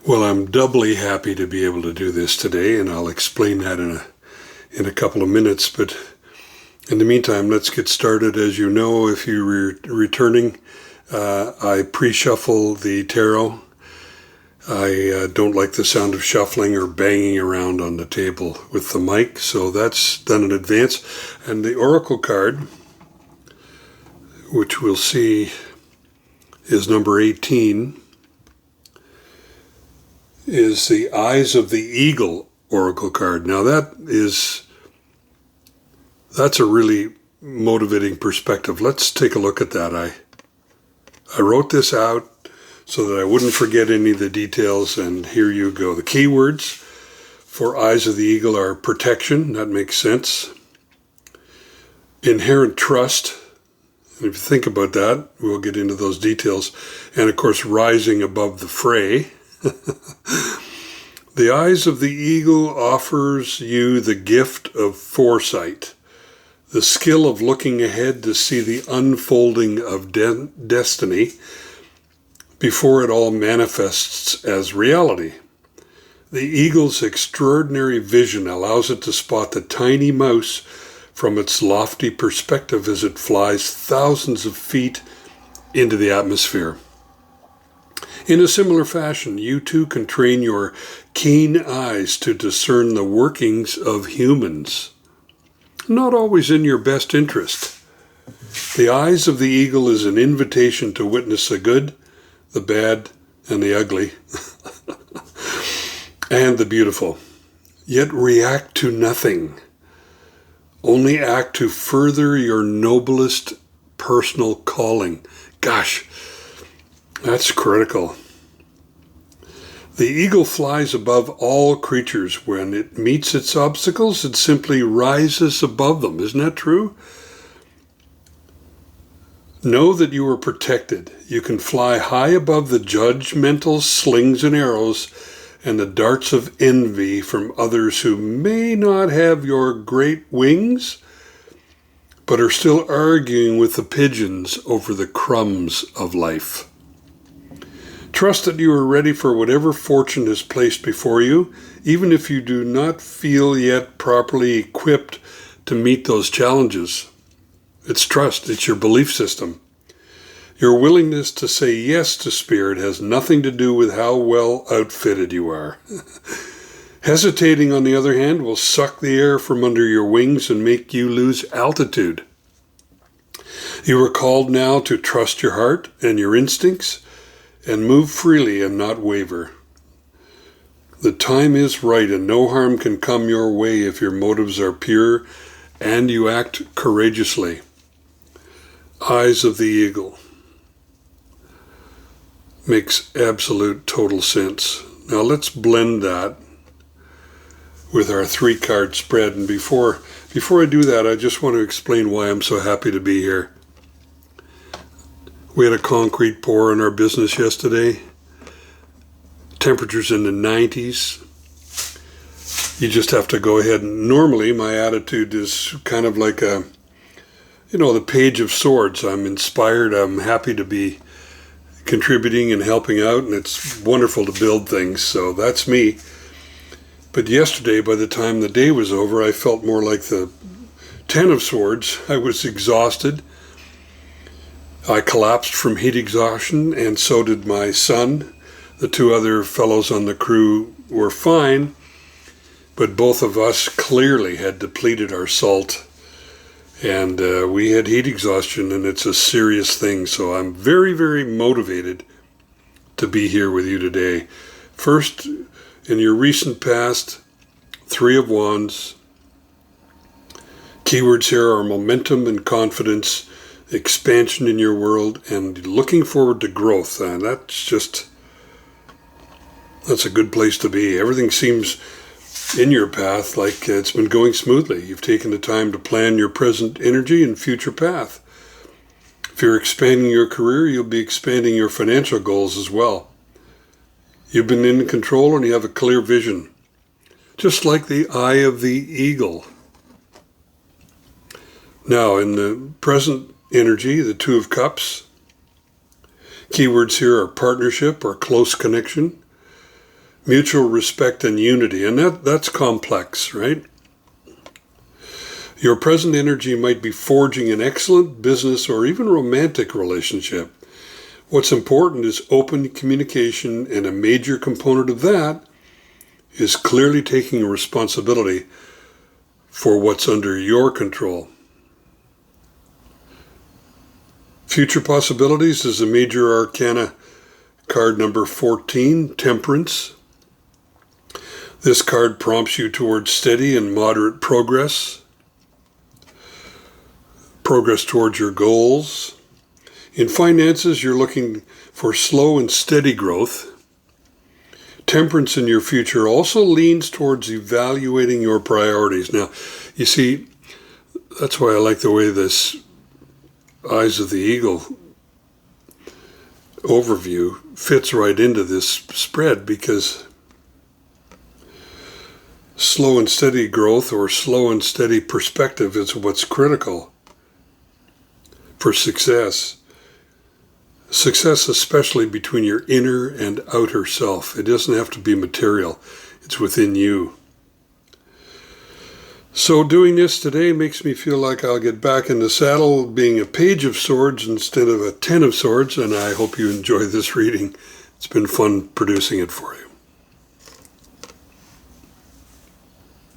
Well, I'm doubly happy to be able to do this today, and I'll explain that in a couple of minutes. But in the meantime, let's get started. As you know, if you're returning, I pre-shuffle the tarot. I don't like the sound of shuffling or banging around on the table with the mic, so that's done in advance. And the oracle card, which we'll see is number 18, is the Eyes of the Eagle oracle card. Now that's a really motivating perspective. Let's take a look at that. I wrote this out so that I wouldn't forget any of the details, and here you go. The keywords for Eyes of the Eagle are protection, that makes sense. Inherent trust, and if you think about that, we'll get into those details. And of course, rising above the fray. The Eyes of the Eagle offers you the gift of foresight, the skill of looking ahead to see the unfolding of destiny before it all manifests as reality. The eagle's extraordinary vision allows it to spot the tiny mouse from its lofty perspective as it flies thousands of feet into the atmosphere. In a similar fashion, you too can train your keen eyes to discern the workings of humans, not always in your best interest. The Eyes of the Eagle is an invitation to witness the good, the bad, and the ugly, and the beautiful. Yet react to nothing. Only act to further your noblest personal calling. Gosh, that's critical. The eagle flies above all creatures. When it meets its obstacles, it simply rises above them. Isn't that true? Know that you are protected. You can fly high above the judgmental slings and arrows and the darts of envy from others who may not have your great wings, but are still arguing with the pigeons over the crumbs of life. Trust that you are ready for whatever fortune is placed before you, even if you do not feel yet properly equipped to meet those challenges. It's trust. It's your belief system. Your willingness to say yes to spirit has nothing to do with how well outfitted you are. Hesitating, on the other hand, will suck the air from under your wings and make you lose altitude. You are called now to trust your heart and your instincts and move freely and not waver. The time is right and no harm can come your way if your motives are pure and you act courageously. Eyes of the Eagle. Makes absolute total sense. Now let's blend that with our 3-card spread. And before I do that, I just want to explain why I'm so happy to be here. We had a concrete pour in our business yesterday. Temperatures in the 90s. You just have to go ahead. And normally my attitude is kind of like the Page of Swords. I'm inspired. I'm happy to be contributing and helping out, and it's wonderful to build things. So that's me. But yesterday, by the time the day was over, I felt more like the 10 of Swords. I was exhausted. I collapsed from heat exhaustion, and so did my son. The 2 other fellows on the crew were fine, but both of us clearly had depleted our salt, and we had heat exhaustion, and it's a serious thing. So I'm very, very motivated to be here with you today. First, in your recent past, 3 of Wands. Keywords here are momentum and confidence, expansion in your world, and looking forward to growth. That's a good place to be. Everything seems in your path like it's been going smoothly. You've taken the time to plan your present energy and future path. If you're expanding your career, you'll be expanding your financial goals as well. You've been in control and you have a clear vision, just like the Eye of the Eagle. Now, in the present energy, the 2 of Cups, keywords here are partnership or close connection. mutual respect and unity, and that's complex, right? Your present energy might be forging an excellent business or even romantic relationship. What's important is open communication, and a major component of that is clearly taking responsibility for what's under your control. Future Possibilities is a major arcana card number 14, Temperance. This card prompts you towards steady and moderate progress towards your goals. In finances, you're looking for slow and steady growth. Temperance in your future also leans towards evaluating your priorities. Now, you see, that's why I like the way this Eyes of the Eagle overview fits right into this spread, because slow and steady growth or slow and steady perspective is what's critical for success. Success, especially between your inner and outer self. It doesn't have to be material. It's within you. So doing this today makes me feel like I'll get back in the saddle being a page of swords instead of a 10 of swords, and I hope you enjoy this reading. It's been fun producing it for you.